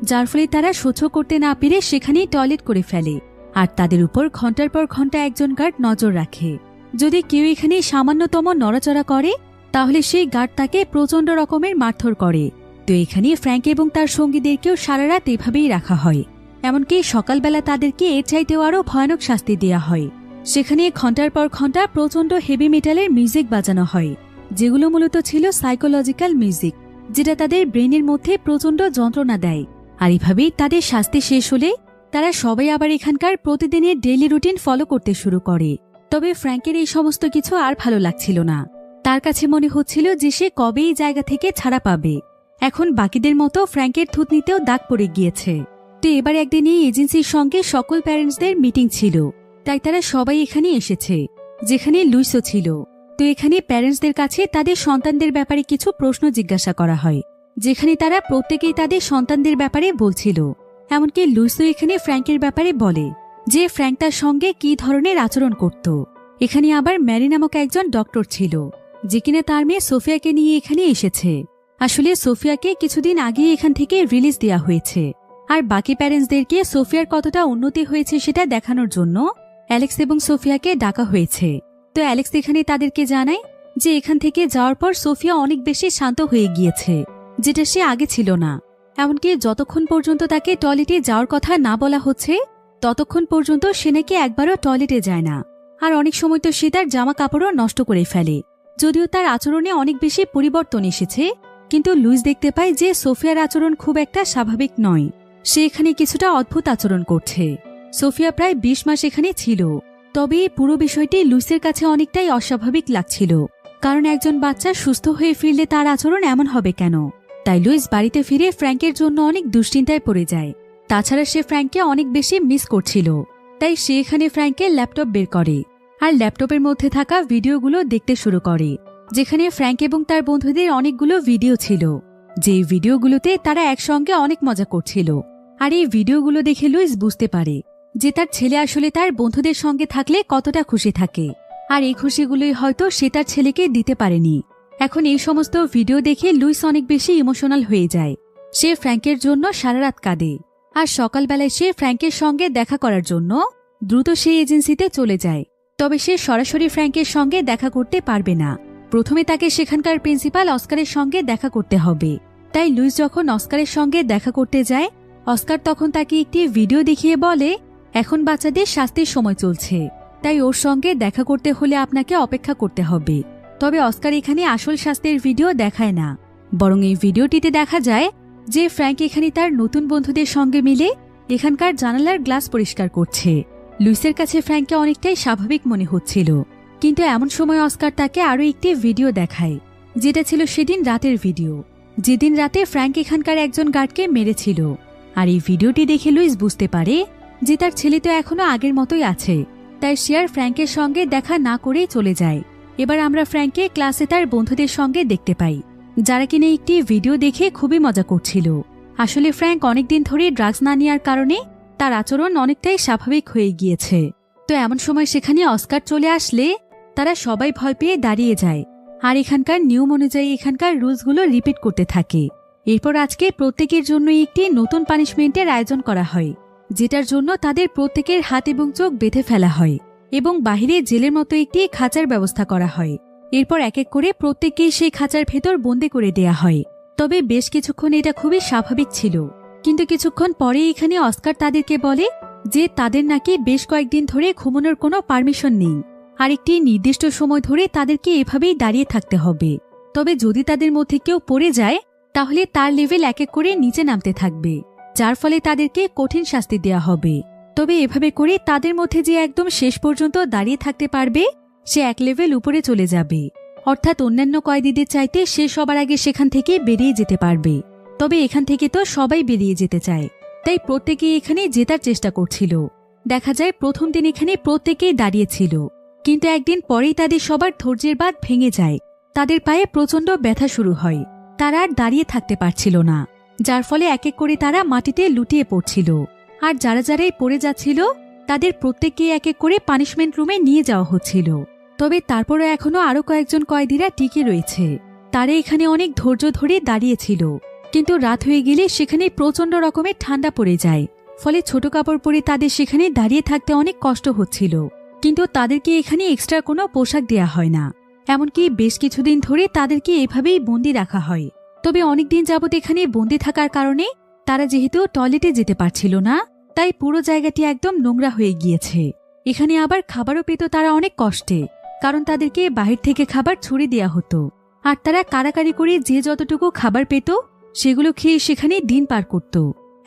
যার ফলে তারা সহ্য করতে না পেরে সেখানেই টয়লেট করে ফেলে। আর তাদের উপর ঘন্টার পর ঘন্টা একজন গার্ড নজর রাখে। যদি কেউ এখানে সামান্যতম নড়াচড়া করে তাহলে সেই গার্ড তাকে প্রচণ্ড রকমের মারধর করে। তো এখানে ফ্র্যাঙ্ক এবং তার সঙ্গীদেরকেও সারা রাত এভাবেই রাখা হয়। এমনকি সকালবেলা তাদেরকে এর চাইতেও আরও ভয়ানক শাস্তি দেয়া হয়। সেখানে ঘন্টার পর ঘন্টা প্রচণ্ড হেভি মেটালের মিউজিক বাজানো হয়, যেগুলো মূলত ছিল সাইকোলজিক্যাল মিউজিক, যেটা তাদের ব্রেনের মধ্যে প্রচণ্ড যন্ত্রণা দেয়। আর এভাবেই তাদের শাস্তি শেষ হলে তারা সবাই আবার এখানকার প্রতিদিনের ডেইলি রুটিন ফলো করতে শুরু করে। তবে ফ্র্যাঙ্কের এই সমস্ত কিছু আর ভালো লাগছিল না। তার কাছে মনে হচ্ছিল যে সে কবে এই জায়গা থেকে ছাড়া পাবে। এখন বাকিদের মতো ফ্র্যাঙ্কের থুতনিতেও দাগ পড়ে গিয়েছে। তো এবার একদিন এই এজেন্সির সঙ্গে সকল প্যারেন্টসদের মিটিং ছিল, তাই তারা সবাই এখানে এসেছে, যেখানে লুইসও ছিল। তো এখানে প্যারেন্টসদের কাছে তাদের সন্তানদের ব্যাপারে কিছু প্রশ্ন জিজ্ঞাসা করা হয়, যেখানে তারা প্রত্যেকেই তাদের সন্তানদের ব্যাপারে বলছিল। এমনকি লুইসও এখানে ফ্র্যাঙ্কের ব্যাপারে বলে যে ফ্র্যাঙ্ক তার সঙ্গে কি ধরনের আচরণ করত। এখানে আবার ম্যারি নামক একজন ডক্টর ছিল, যে কিনা তার মেয়ে সোফিয়াকে নিয়ে এখানে এসেছে। আসলে সোফিয়াকে কিছুদিন আগে এখান থেকে রিলিজ দেওয়া হয়েছে, আর বাকি প্যারেন্টসদেরকে সোফিয়ার কতটা উন্নতি হয়েছে সেটা দেখানোর জন্য অ্যালেক্স এবং সোফিয়াকে ডাকা হয়েছে। তো অ্যালেক্স এখানে তাদেরকে জানায় যে এখান থেকে যাওয়ার পর সোফিয়া অনেক বেশি শান্ত হয়ে গিয়েছে, যেটা সে আগে ছিল না। এমনকি যতক্ষণ পর্যন্ত তাকে টয়লেটে যাওয়ার কথা না বলা হচ্ছে ততক্ষণ পর্যন্ত সে নাকি একবারও টয়লেটে যায় না। আর অনেক সময় তো সে তার জামা কাপড়ও নষ্ট করে ফেলে। যদিও তার আচরণে অনেক বেশি পরিবর্তন এসেছে, কিন্তু লুইস দেখতে পায় যে সোফিয়ার আচরণ খুব একটা স্বাভাবিক নয়। সে এখানে কিছুটা অদ্ভুত আচরণ করছে। সোফিয়া প্রায় 20 মাস এখানে ছিল, তবে এই পুরো বিষয়টি লুইসের কাছে অনেকটাই অস্বাভাবিক লাগছিল, কারণ একজন বাচ্চা সুস্থ হয়ে ফিরলে তার আচরণ এমন হবে কেন। তাই লুইস বাড়িতে ফিরে ফ্র্যাঙ্কের জন্য অনেক দুশ্চিন্তায় পড়ে যায়। তাছাড়া সে ফ্র্যাঙ্ককে অনেক বেশি মিস করছিল, তাই সে এখানে ফ্র্যাঙ্কের ল্যাপটপ বের করে আর ল্যাপটপের মধ্যে থাকা ভিডিওগুলো দেখতে শুরু করে, যেখানে ফ্র্যাঙ্ক এবং তার বন্ধুদের অনেকগুলো ভিডিও ছিল, যে ভিডিওগুলোতে তারা একসঙ্গে অনেক মজা করছিল। আর এই ভিডিওগুলো দেখে লুইস বুঝতে পারে যে তার ছেলে আসলে তার বন্ধুদের সঙ্গে থাকলে কতটা খুশি থাকে, আর এই খুশিগুলোই হয়তো সে তার ছেলেকে দিতে পারেনি। এখন এই সমস্ত ভিডিও দেখে লুইস অনেক বেশি ইমোশনাল হয়ে যায়। সে ফ্র্যাঙ্কের জন্য সারা রাত কাঁদে, আর সকালবেলায় সে ফ্র্যাঙ্কের সঙ্গে দেখা করার জন্য দ্রুত সেই এজেন্সিতে চলে যায়। তবে সে সরাসরি ফ্র্যাঙ্কের সঙ্গে দেখা করতে পারবে না, প্রথমে তাকে সেখানকার প্রিন্সিপাল অস্কারের সঙ্গে দেখা করতে হবে। তাই লুইস যখন অস্কারের সঙ্গে দেখা করতে যায়, অস্কার তখন তাকে একটি ভিডিও দেখিয়ে বলে, এখন বাচ্চাদের শাস্তির সময় চলছে, তাই ওর সঙ্গে দেখা করতে হলে আপনাকে অপেক্ষা করতে হবে। তবে অস্কার এখানে আসল শাস্তির ভিডিও দেখায় না, বরং এই ভিডিওটিতে দেখা যায় যে ফ্র্যাঙ্ক এখানে তার নতুন বন্ধুদের সঙ্গে মিলে এখানকার জানালার গ্লাস পরিষ্কার করছে। লুইসের কাছে ফ্র্যাঙ্ককে অনেকটাই স্বাভাবিক মনে হচ্ছিল, কিন্তু এমন সময় অস্কার তাকে আরও একটি ভিডিও দেখায়, যেটা ছিল সেদিন রাতের ভিডিও, যেদিন রাতে ফ্র্যাঙ্ক এখানকার একজন গার্ডকে মেরেছিল। আর এই ভিডিওটি দেখে লুইস বুঝতে পারে যে তার ছেলে তো এখনো আগের মতোই আছে, তাই সে আর ফ্র্যাঙ্কের সঙ্গে দেখা না করেই চলে যায়। এবার আমরা ফ্র্যাঙ্ককে ক্লাসে তার বন্ধুদের সঙ্গে দেখতে পাই, যারা কিনা একটি ভিডিও দেখে খুবই মজা করছিল। আসলে ফ্র্যাঙ্ক অনেকদিন ধরে ড্রাগস না নেওয়ার কারণে তার আচরণ অনেকটাই স্বাভাবিক হয়ে গিয়েছে। তো এমন সময় সেখানে অস্কার চলে আসলে তারা সবাই ভয় পেয়ে দাঁড়িয়ে যায়, আর এখানকার নিয়ম অনুযায়ী এখানকার রুলসগুলো রিপিট করতে থাকে। এরপর আজকে প্রত্যেকের জন্য একটি নতুন পানিশমেন্টের আয়োজন করা হয়, যেটার জন্য তাদের প্রত্যেকের হাত এবং চোখ বেঁধে ফেলা হয় এবং বাহিরে জেলের মতো একটি খাঁচার ব্যবস্থা করা হয়। এরপর এক এক করে প্রত্যেককেই সেই খাঁচার ভেতর বন্দী করে দেয়া হয়। তবে বেশ কিছুক্ষণ এটা খুবই স্বাভাবিক ছিল, কিন্তু কিছুক্ষণ পরে এখানে অস্কার তাদেরকে বলে যে তাদের নাকি বেশ কয়েকদিন ধরে ঘুমানোর কোনো পারমিশন নেই, আর একটি নির্দিষ্ট সময় ধরে তাদেরকে এভাবেই দাঁড়িয়ে থাকতে হবে। তবে যদি তাদের মধ্যে কেউ পড়ে যায় তাহলে তার লেভেল এক এক করে নিচে নামতে থাকবে, যার ফলে তাদেরকে কঠিন শাস্তি দেয়া হবে। তবে এভাবে করে তাদের মধ্যে যে একদম শেষ পর্যন্ত দাঁড়িয়ে থাকতে পারবে সে এক লেভেল উপরে চলে যাবে, অর্থাৎ অন্যান্য কয়েদিদের চাইতে সে সবার আগে সেখান থেকে বেরিয়ে যেতে পারবে। তবে এখান থেকে তো সবাই বেরিয়ে যেতে চায়, তাই প্রত্যেকেই এখানে জেতার চেষ্টা করছিল। দেখা যায় প্রথম দিন এখানে প্রত্যেকেই দাঁড়িয়েছিল, কিন্তু একদিন পরেই তাদের সবার ধৈর্যের বাঁধ ভেঙে যায়, তাদের পায়ে প্রচণ্ড ব্যথা শুরু হয়, তারা আর দাঁড়িয়ে থাকতে পারছিল না, যার ফলে এক এক করে তারা মাটিতে লুটিয়ে পড়ছিল। আর যারা যারাই পড়ে যাচ্ছিল তাদের প্রত্যেককেই এক এক করে পানিশমেন্ট রুমে নিয়ে যাওয়া হচ্ছিল। তবে তারপরও এখনো আরো কয়েকজন কয়েদিরা টিকে রয়েছে, তারা এখানে অনেক ধৈর্য ধরে দাঁড়িয়েছিল। কিন্তু রাত হয়ে গেলে সেখানে প্রচণ্ড রকমের ঠান্ডা পড়ে যায়, ফলে ছোট কাপড় পরে তাদের সেখানে দাঁড়িয়ে থাকতে অনেক কষ্ট হচ্ছিল। কিন্তু তাদেরকে এখানে এক্সট্রা কোনো পোশাক দেয়া হয় না, এমনকি বেশ কিছুদিন ধরে তাদেরকে এভাবেই বন্দি রাখা হয়। তবে অনেকদিন যাবৎ এখানে বন্দি থাকার কারণে তারা যেহেতু টয়লেটে যেতে পারছিল না, তাই পুরো জায়গাটি একদম নোংরা হয়ে গিয়েছে। এখানে আবার খাবারও পেত তারা অনেক কষ্টে, কারণ তাদেরকে বাহির থেকে খাবার ছুড়ে দেয়া হতো, আর তারা কারাকারি করে যে যতটুকু খাবার পেত সেগুলো খেয়ে সেখানে দিন পার করত।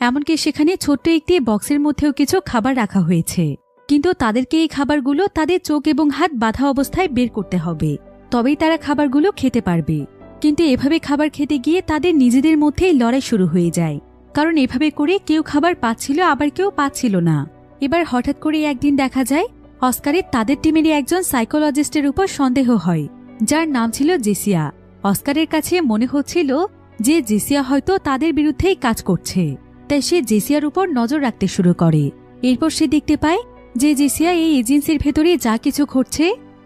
এমনকি সেখানে ছোট্ট একটি বক্সের মধ্যেও কিছু খাবার রাখা হয়েছে, কিন্তু তাদেরকে এই খাবারগুলো তাদের চোখ এবং হাত বাঁধা অবস্থায় বের করতে হবে, তবেই তারা খাবারগুলো খেতে পারবে। কিন্তু এভাবে খাবার খেতে গিয়ে তাদের নিজেদের মধ্যেই লড়াই শুরু হয়ে যায়, কারণ এভাবে করে কেউ খাবার পাচ্ছিল আবার কেউ পাচ্ছিল না। এবার হঠাৎ করে একদিন দেখা যায় অস্কারের তাদের টিমেরই একজন সাইকোলজিস্টের উপর সন্দেহ হয়, যার নাম ছিল জেসিয়া। অস্কারের কাছে মনে হচ্ছিল যে জেসিয়া হয়তো তাদের বিরুদ্ধেই কাজ করছে, তাই সে জেসিয়ার উপর নজর রাখতে শুরু করে। এরপর সে দেখতে পায় যে জেসিয়া এই এজেন্সির ভেতরে যা কিছু ঘটছে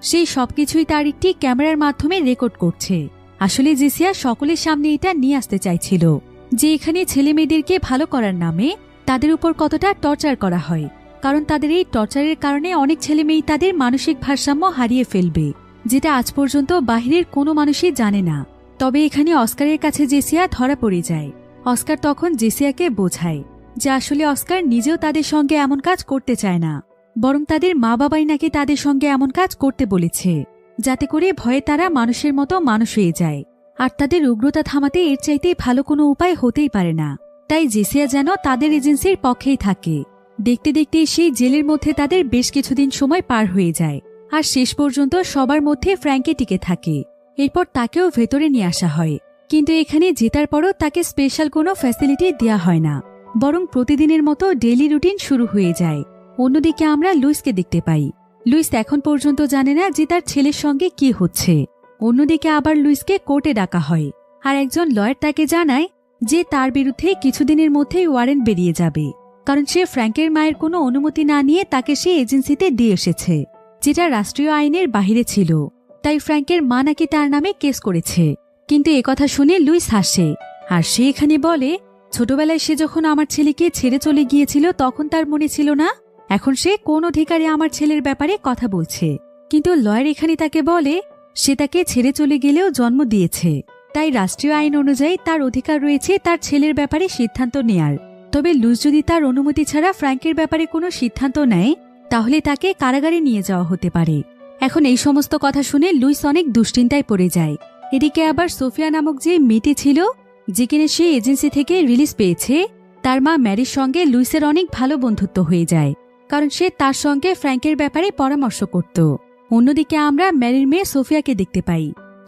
সেই সবকিছুই তার একটি ক্যামেরার মাধ্যমে রেকর্ড করছে। আসলে জেসিয়া সকলের সামনে এটা নিয়ে আসতে চাইছিল যে এখানে ছেলে মেয়েদেরকে ভালো করার নামে তাদের উপর কতটা টর্চার করা হয়, কারণ তাদের এই টর্চারের কারণে অনেক ছেলে মেয়ে তাদের মানসিক ভারসাম্য হারিয়ে ফেলবে, যেটা আজ পর্যন্ত বাহিরের কোনো মানুষই জানে না। তবে এখানে অস্কারের কাছে জেসিয়া ধরা পড়ে যায়। অস্কার তখন জেসিয়াকে বোঝায় যে আসলে অস্কার নিজেও তাদের সঙ্গে এমন কাজ করতে চায় না, বরং তাদের মা বাবাই নাকি তাদের সঙ্গে এমন কাজ করতে বলেছে, যাতে করে ভয়ে তারা মানুষের মতো মানুষ হয়ে যায়। আর তাদের উগ্রতা থামাতে এর চাইতে ভালো কোনো উপায় হতেই পারে না। তাই জেসিয়া যেন তাদের এজেন্সির পক্ষেই থাকে। দেখতে দেখতে সেই জেলের মধ্যে তাদের বেশ কিছুদিন সময় পার হয়ে যায়, আর শেষ পর্যন্ত সবার মধ্যে ফ্র্যাঙ্কে টিকে থাকে। এরপর তাকেও ভেতরে নিয়ে আসা হয়, কিন্তু এখানে জেতার পরও তাকে স্পেশাল কোনো ফ্যাসিলিটি দেয়া হয় না, বরং প্রতিদিনের মতো ডেইলি রুটিন শুরু হয়ে যায়। অন্যদিকে আমরা লুইসকে দেখতে পাই। লুইস এখন পর্যন্ত জানে না যে তার ছেলের সঙ্গে কি হচ্ছে। অন্যদিকে আবার লুইসকে কোর্টে ডাকা হয়, আর একজন লয়ার তাকে জানায় যে তার বিরুদ্ধে কিছুদিনের মধ্যেই ওয়ারেন্ট বেরিয়ে যাবে, কারণ সে ফ্র্যাঙ্কের মায়ের কোনো অনুমতি না নিয়ে তাকে সে এজেন্সিতে দিয়ে এসেছে, যেটা রাষ্ট্রীয় আইনের বাহিরে ছিল। তাই ফ্র্যাঙ্কের মা নাকি তার নামে কেস করেছে। কিন্তু একথা শুনে লুইস হাসে, আর সে এখানে বলে, ছোটবেলায় সে যখন আমার ছেলেকে ছেড়ে চলে গিয়েছিল তখন তার মনে ছিল না এখন সে কোন অধিকারে আমার ছেলের ব্যাপারে কথা বলছে। কিন্তু লয়ার এখানে তাকে বলে সে তাকে ছেড়ে চলে গেলেও জন্ম দিয়েছে, তাই রাষ্ট্রীয় আইন অনুযায়ী তার অধিকার রয়েছে তার ছেলের ব্যাপারে সিদ্ধান্ত নেয়ার। তবে লুইস যদি তার অনুমতি ছাড়া ফ্র্যাঙ্কের ব্যাপারে কোনো সিদ্ধান্ত নেয় তাহলে তাকে কারাগারে নিয়ে যাওয়া হতে পারে। এখন এই সমস্ত কথা শুনে লুইস অনেক দুশ্চিন্তায় পড়ে যায়। এদিকে আবার সোফিয়া নামক যে মেয়েটি ছিল, যে কিনা সে এজেন্সি থেকে রিলিজ পেয়েছে, তার মা ম্যারির সঙ্গে লুইসের অনেক ভালো বন্ধুত্ব হয়ে যায়, কারণ সে তার সঙ্গে ফ্র্যাঙ্কের ব্যাপারে পরামর্শ করত। অন্যদিকে আমরা ম্যারির মেয়ে সোফিয়াকে দেখতে পাই।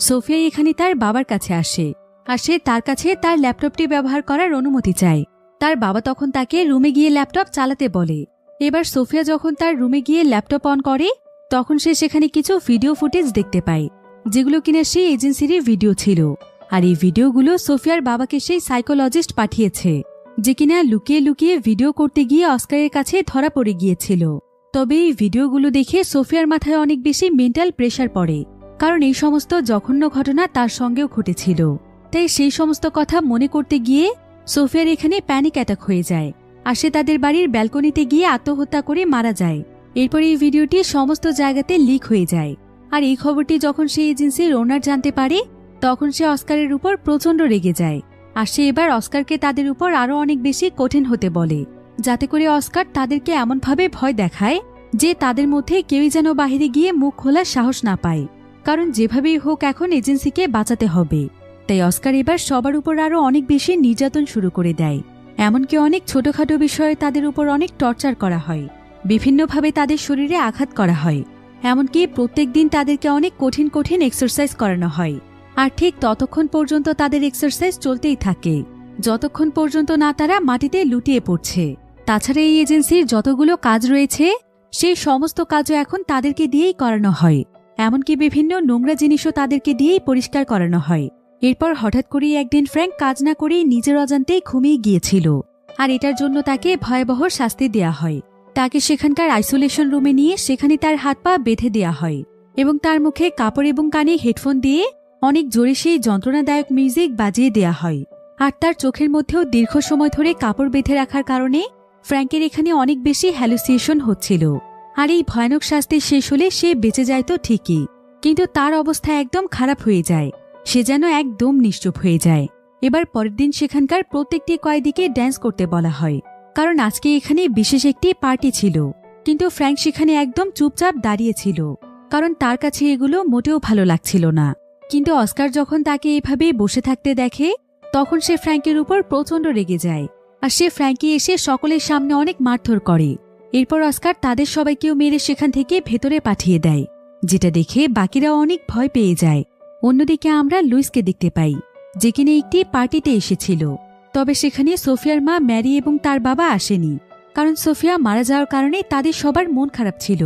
সোফিয়া এখানে তার বাবার কাছে আসে, আর সে তার কাছে তার ল্যাপটপটি ব্যবহার করার অনুমতি চায়। তার বাবা তখন তাকে রুমে গিয়ে ল্যাপটপ চালাতে বলে। এবার সোফিয়া যখন তার রুমে গিয়ে ল্যাপটপ অন করে তখন সে সেখানে কিছু ভিডিও ফুটেজ দেখতে পায়, যেগুলো কিনা সেই এজেন্সিরই ভিডিও ছিল। আর এই ভিডিওগুলো সোফিয়ার বাবাকে সেই সাইকোলজিস্ট পাঠিয়েছে, যে কিনা লুকিয়ে লুকিয়ে ভিডিও করতে গিয়ে অস্কারের কাছে ধরা পড়ে গিয়েছিল। তবে এই ভিডিওগুলো দেখে সোফিয়ার মাথায় অনেক বেশি মেন্টাল প্রেশার পড়ে, কারণ এই সমস্ত জঘন্য ঘটনা তার সঙ্গেও ঘটেছিল। তাই সেই সমস্ত কথা মনে করতে গিয়ে সোফিয়ার এখানে প্যানিক অ্যাটাক হয়ে যায়, আর সে তাদের বাড়ির ব্যালকনিতে গিয়ে আত্মহত্যা করে মারা যায়। এরপর এই ভিডিওটি সমস্ত জায়গাতে লিক হয়ে যায়, আর এই খবরটি যখন সেই এজেন্সির ওনার জানতে পারে তখন সে অস্কারের উপর প্রচণ্ড রেগে যায়, আর সে এবার অস্কারকে তাদের উপর আরও অনেক বেশি কঠিন হতে বলে, যাতে করে অস্কার তাদেরকে এমনভাবে ভয় দেখায় যে তাদের মধ্যে কেউই যেন বাহিরে গিয়ে মুখ খোলার সাহস না পায়, কারণ যেভাবেই হোক এখন এজেন্সিকে বাঁচাতে হবে। তাই অস্কার এবার সবার উপর আরও অনেক বেশি নির্যাতন শুরু করে দেয়। এমনকি অনেক ছোটখাটো বিষয়ে তাদের উপর অনেক টর্চার করা হয়, বিভিন্নভাবে তাদের শরীরে আঘাত করা হয়, এমনকি প্রত্যেক দিন তাদেরকে অনেক কঠিন কঠিন এক্সারসাইজ করানো হয়। আর ঠিক ততক্ষণ পর্যন্ত তাদের এক্সারসাইজ চলতেই থাকে যতক্ষণ পর্যন্ত না তারা মাটিতে লুটিয়ে পড়ছে। তাছাড়া এই এজেন্সির যতগুলো কাজ রয়েছে সেই সমস্ত কাজও এখন তাদেরকে দিয়েই করানো হয়, এমনকি বিভিন্ন নোংরা জিনিসও তাদেরকে দিয়েই পরিষ্কার করানো হয়। এরপর হঠাৎ করেই একদিন ফ্র্যাঙ্ক কাজ না করেই নিজের অজান্তেই ঘুমিয়ে গিয়েছিল, আর এটার জন্য তাকে ভয়াবহ শাস্তি দেয়া হয়। তাকে সেখানকার আইসোলেশন রুমে নিয়ে সেখানে তার হাত পা বেঁধে দেয়া হয় এবং তার মুখে কাপড় এবং কানে হেডফোন দিয়ে অনেক জোরে সেই যন্ত্রণাদায়ক মিউজিক বাজিয়ে দেয়া হয়। আর তার চোখের মধ্যেও দীর্ঘ সময় ধরে কাপড় বেঁধে রাখার কারণে ফ্র্যাঙ্কের এখানে অনেক বেশি হ্যালুসিয়েশন হচ্ছিল। আর এই ভয়ানক শাস্তি শেষ হলে সে বেঁচে যায় তো ঠিকই, কিন্তু তার অবস্থা একদম খারাপ হয়ে যায়, সে যেন একদম নিশ্চুপ হয়ে যায়। এবার পরের দিন সেখানকার প্রত্যেকটি কয়েদিকে ড্যান্স করতে বলা হয়, কারণ আজকে এখানে বিশেষ একটি পার্টি ছিল। কিন্তু ফ্র্যাঙ্ক সেখানে একদম চুপচাপ দাঁড়িয়েছিল, কারণ তার কাছে এগুলো মোটেও ভালো লাগছিল না। কিন্তু অস্কার যখন তাকে এভাবে বসে থাকতে দেখে তখন সে ফ্র্যাঙ্কের উপর প্রচণ্ড রেগে যায়, আর সে ফ্র্যাঙ্কে এসে সকলের সামনে অনেক মারধর করে। এরপর অস্কার তাদের সবাইকেও মেরে সেখান থেকে ভেতরে পাঠিয়ে দেয়, যেটা দেখে বাকিরাও অনেক ভয় পেয়ে যায়। অন্যদিকে আমরা লুইসকে দেখতে পাই, যে কিনা একটি পার্টিতে এসেছিল। তবে সেখানে সোফিয়ার মা ম্যারি এবং তার বাবা আসেনি, কারণ সোফিয়া মারা যাওয়ার কারণে তাদের সবার মন খারাপ ছিল।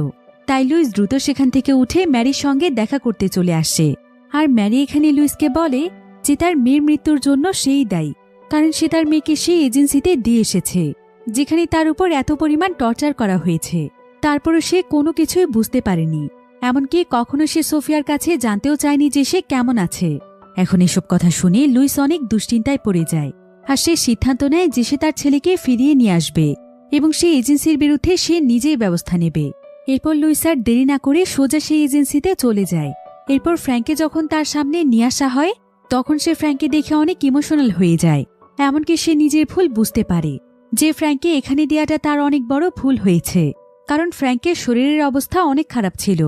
তাই লুইস দ্রুত সেখান থেকে উঠে ম্যারির সঙ্গে দেখা করতে চলে আসে। আর ম্যারি এখানে লুইসকে বলে যে তার মেয়ের মৃত্যুর জন্য সেই দায়ী, কারণ সে তার মেয়েকে সেই এজেন্সিতে দিয়ে এসেছে যেখানে তার উপর এত পরিমাণ টর্চার করা হয়েছে। তারপরও সে কোনো কিছুই বুঝতে পারেনি, এমনকি কখনো সে সোফিয়ার কাছে জানতেও চায়নি যে সে কেমন আছে। এখন এসব কথা শুনে লুইস অনেক দুশ্চিন্তায় পড়ে যায়, আর সে সিদ্ধান্ত নেয় যে সে তার ছেলেকে ফিরিয়ে নিয়ে আসবে এবং সেই এজেন্সির বিরুদ্ধে সে নিজেই ব্যবস্থা নেবে। এরপর লুইস আর দেরি না করে সোজা সেই এজেন্সিতে চলে যায়। এরপর ফ্র্যাঙ্কে যখন তার সামনে নিয়ে আসা হয় তখন সে ফ্র্যাঙ্কে দেখে অনেক ইমোশনাল হয়ে যায়, এমনকি সে নিজের ভুল বুঝতে পারে যে ফ্র্যাঙ্কে এখানে দেওয়াটা তার অনেক বড় ভুল হয়েছে, কারণ ফ্র্যাঙ্কের শরীরের অবস্থা অনেক খারাপ ছিল।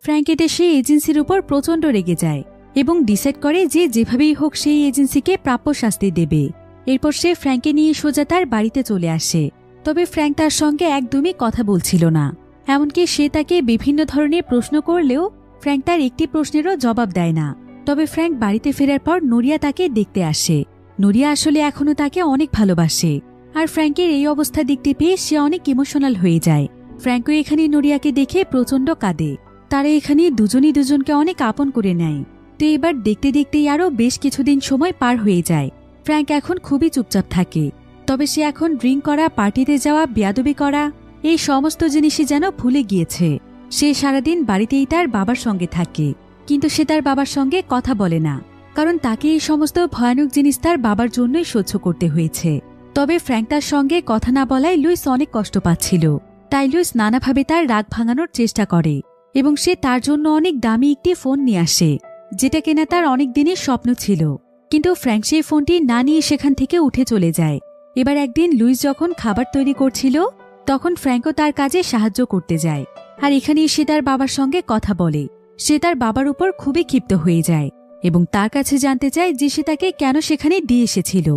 ফ্র্যাঙ্ক এতে সেই এজেন্সির উপর প্রচণ্ড রেগে যায় এবং ডিসাইড করে যে যেভাবেই হোক সেই এজেন্সিকে প্রাপ্য শাস্তি দেবে। এরপর সে ফ্র্যাঙ্কে নিয়ে সোজা তার বাড়িতে চলে আসে। তবে ফ্র্যাঙ্ক তার সঙ্গে একদমই কথা বলছিল না, এমনকি সে তাকে বিভিন্ন ধরনের প্রশ্ন করলেও ফ্র্যাঙ্ক তার একটি প্রশ্নেরও জবাব দেয় না। তবে ফ্র্যাঙ্ক বাড়িতে ফেরার পর নরিয়া তাকে দেখতে আসে। নরিয়া আসলে এখনও তাকে অনেক ভালোবাসে, আর ফ্র্যাঙ্কের এই অবস্থা দেখতে পেয়ে সে অনেক ইমোশনাল হয়ে যায়। ফ্র্যাঙ্কো এখানে নোরিয়াকে দেখে প্রচণ্ড কাঁদে। তারা এখানে দুজনই দুজনকে অনেক আপন করে নেয়। তো এবার দেখতে দেখতেই আরও বেশ কিছুদিন সময় পার হয়ে যায়। ফ্র্যাঙ্ক এখন খুবই চুপচাপ থাকে। তবে সে এখন ড্রিঙ্ক করা, পার্টিতে যাওয়া, বেয়াদবি করা এই সমস্ত জিনিসই যেন ভুলে গিয়েছে। সে সারাদিন বাড়িতেই তার বাবার সঙ্গে থাকে, কিন্তু সে তার বাবার সঙ্গে কথা বলে না, কারণ তাকে এই সমস্ত ভয়ানক জিনিস তার বাবার জন্যই সহ্য করতে হয়েছে। তবে ফ্র্যাঙ্ক তার সঙ্গে কথা না বলায় লুইস অনেক কষ্ট পাচ্ছিল। তাই লুইস নানাভাবে তার রাগ ভাঙানোর চেষ্টা করে এবং সে তার জন্য অনেক দামি একটি ফোন নিয়ে আসে, যেটা কেনা তার অনেক দিনের স্বপ্ন ছিল। কিন্তু ফ্র্যাঙ্ক সেই ফোনটি না নিয়ে সেখান থেকে উঠে চলে যায়। এবার একদিন লুইস যখন খাবার তৈরি করছিল, তখন ফ্র্যাঙ্কও তার কাজে সাহায্য করতে যায়। আর এখানেই সে তার বাবার সঙ্গে কথা বলে। সে তার বাবার উপর খুবই ক্ষিপ্ত হয়ে যায় এবং তার কাছে জানতে চায় যে সে তাকে কেন সেখানে দিয়ে এসেছিল,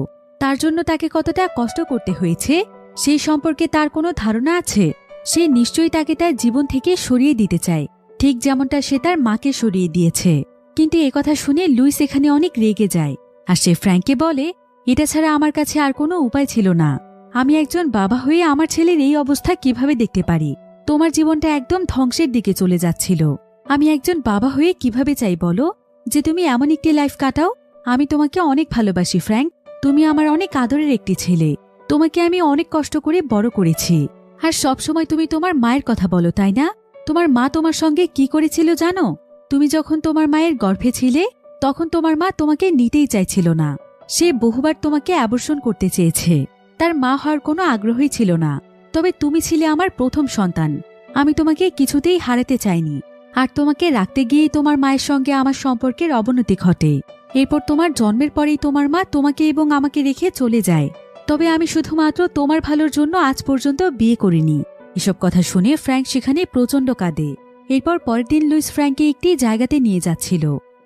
তার জন্য তাকে কতটা কষ্ট করতে হয়েছে সেই সম্পর্কে তার কোনো ধারণা আছে। সে নিশ্চয়ই তাকে তার জীবন থেকে সরিয়ে দিতে চায়, ঠিক যেমনটা সে তার মাকে সরিয়ে দিয়েছে। কিন্তু একথা শুনে লুইস এখানে অনেক রেগে যায়। আর সে ফ্র্যাঙ্ককে বলে, এটা ছাড়া আমার কাছে আর কোনো উপায় ছিল না। আমি একজন বাবা হয়ে আমার ছেলের এই অবস্থা কিভাবে দেখতে পারি? তোমার জীবনটা একদম ধ্বংসের দিকে চলে যাচ্ছিল। আমি একজন বাবা হয়ে কিভাবে চাই বলো যে তুমি এমন একটি লাইফ কাটাও? আমি তোমাকে অনেক ভালোবাসি ফ্র্যাঙ্ক। তুমি আমার অনেক আদরের একটি ছেলে। তোমাকে আমি অনেক কষ্ট করে বড় করেছি। আর সবসময় তুমি তোমার মায়ের কথা বলো, তাই না? তোমার মা তোমার সঙ্গে কি করেছিল জানো? তুমি যখন তোমার মায়ের গর্ভে ছিলে, তখন তোমার মা তোমাকে নিতেই চাইছিল না। সে বহুবার তোমাকে অ্যাবর্শন করতে চেয়েছে। তার মা হওয়ার কোনো আগ্রহই ছিল না। তবে তুমি ছিলে আমার প্রথম সন্তান। আমি তোমাকে কিছুতেই হারাতে চাইনি। আর তোমাকে রাখতে গিয়েই তোমার মায়ের সঙ্গে আমার সম্পর্কের অবনতি ঘটে। এরপর তোমার জন্মের পরেই তোমার মা তোমাকে এবং আমাকে রেখে চলে যায়। তবে আমি শুধুমাত্র তোমার ভালোর জন্য আজ পর্যন্ত বিয়ে করিনি। এসব কথা শুনে ফ্র্যাঙ্ক সেখানে প্রচণ্ড কাঁদে। এরপর পরের দিন লুইস ফ্র্যাঙ্ককে একটি জায়গাতে নিয়ে যাচ্ছিল।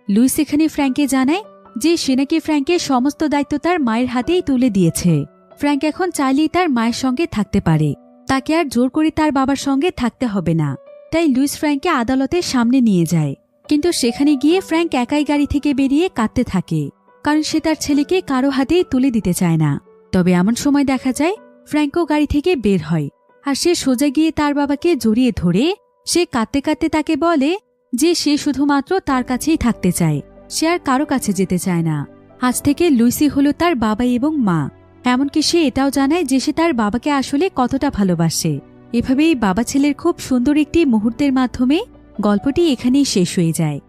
লুইস এখানে ফ্র্যাঙ্ককে জানায় যে সে নাকি ফ্র্যাঙ্কের সমস্ত দায়িত্ব তার মায়ের হাতেই তুলে দিয়েছে। ফ্র্যাঙ্ক এখন চাইলেই তার মায়ের সঙ্গে থাকতে পারে। তাকে আর জোর করে তার বাবার সঙ্গে থাকতে হবে না। তাই লুইস ফ্র্যাঙ্ককে আদালতের সামনে নিয়ে যায়। কিন্তু সেখানে গিয়ে ফ্র্যাঙ্ক একাই গাড়ি থেকে বেরিয়ে কাঁদতে থাকে, কারণ সে তার ছেলেকে কারো হাতেই তুলে দিতে চায় না। তবে এমন সময় দেখা যায় ফ্র্যাঙ্কও গাড়ি থেকে বের হয়। আর সে সোজা গিয়ে তার বাবাকে জড়িয়ে ধরে সে কাঁদতে কাঁদতে তাকে বলে যে সে শুধুমাত্র তার কাছেই থাকতে চায়, সে আর কারো কাছে যেতে চায় না। আজ থেকে লুইসি হলো তার বাবা এবং মা। এমনকি সে এটাও জানায় যে সে তার বাবাকে আসলে কতটা ভালোবাসে। এভাবেই বাবা ছেলের খুব সুন্দর একটি মুহূর্তের মাধ্যমে গল্পটি এখানেই শেষ হয়ে যায়।